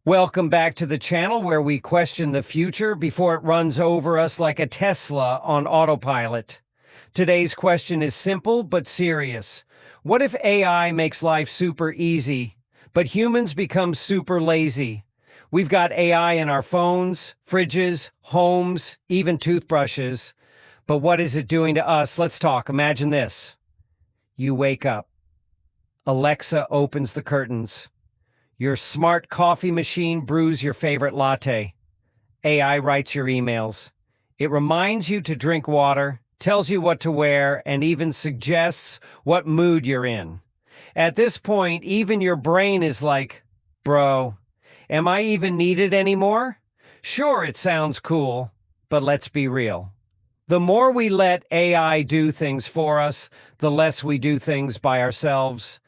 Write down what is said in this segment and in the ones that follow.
Welcome back to the channel where we question the future before it runs over us like a Tesla on autopilot. Today's question is simple but serious. What if AI makes life super easy, but humans become super lazy? We've got AI in our phones, fridges, homes, even toothbrushes. But what is it doing to us? Let's talk. Imagine this. You wake up. Alexa opens the curtains. Your smart coffee machine brews your favorite latte. AI writes your emails. It reminds you to drink water, tells you what to wear, and even suggests what mood you're in. At this point, even your brain is like, bro, am I even needed anymore? Sure, it sounds cool, but let's be real. The more we let AI do things for us, the less we do things by ourselves.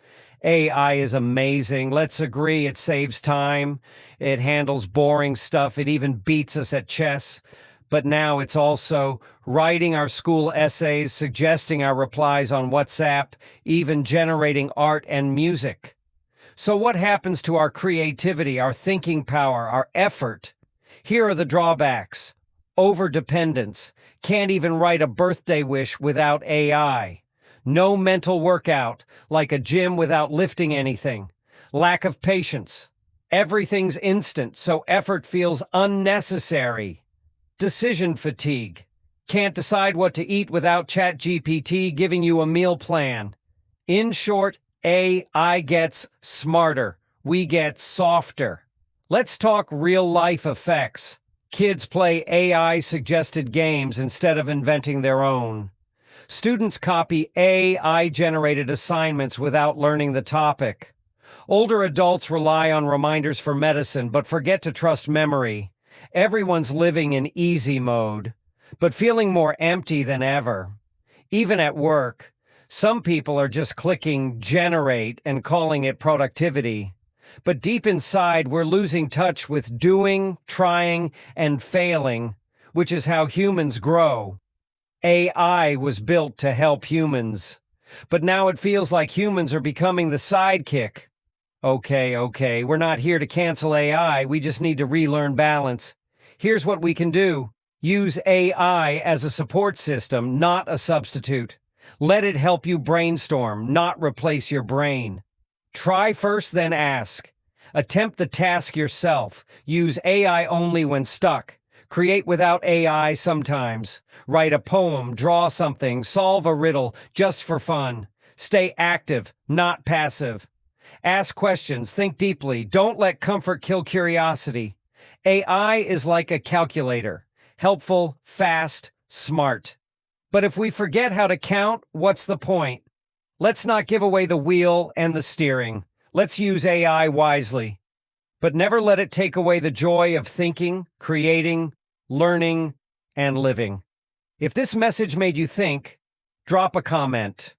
AI is amazing. Let's agree it saves time. It handles boring stuff. It even beats us at chess. But now it's also writing our school essays, suggesting our replies on WhatsApp, even generating art and music. So what happens to our creativity, our thinking power, our effort? Here are the drawbacks. Overdependence. Can't even write a birthday wish without AI. No mental workout, like a gym without lifting anything. Lack of patience. Everything's instant, so effort feels unnecessary. Decision fatigue. Can't decide what to eat without ChatGPT giving you a meal plan. In short, AI gets smarter. We get softer. Let's talk real-life effects. Kids play AI-suggested games instead of inventing their own. Students copy AI-generated assignments without learning the topic. Older adults rely on reminders for medicine but forget to trust memory. Everyone's living in easy mode, but feeling more empty than ever. Even at work, some people are just clicking generate and calling it productivity. But deep inside, we're losing touch with doing, trying, and failing, which is how humans grow. AI was built to help humans, but now it feels like humans are becoming the sidekick. Okay, we're not here to cancel AI, we just need to relearn balance. Here's what we can do. Use AI as a support system, not a substitute. Let it help you brainstorm, not replace your brain. Try first, then ask. Attempt the task yourself. Use AI only when stuck. Create without AI sometimes. Write a poem, draw something, solve a riddle, just for fun. Stay active, not passive. Ask questions, think deeply, don't let comfort kill curiosity. AI is like a calculator. Helpful, fast, smart. But if we forget how to count, what's the point? Let's not give away the wheel and the steering. Let's use AI wisely. But never let it take away the joy of thinking, creating, learning, and living. If this message made you think, drop a comment.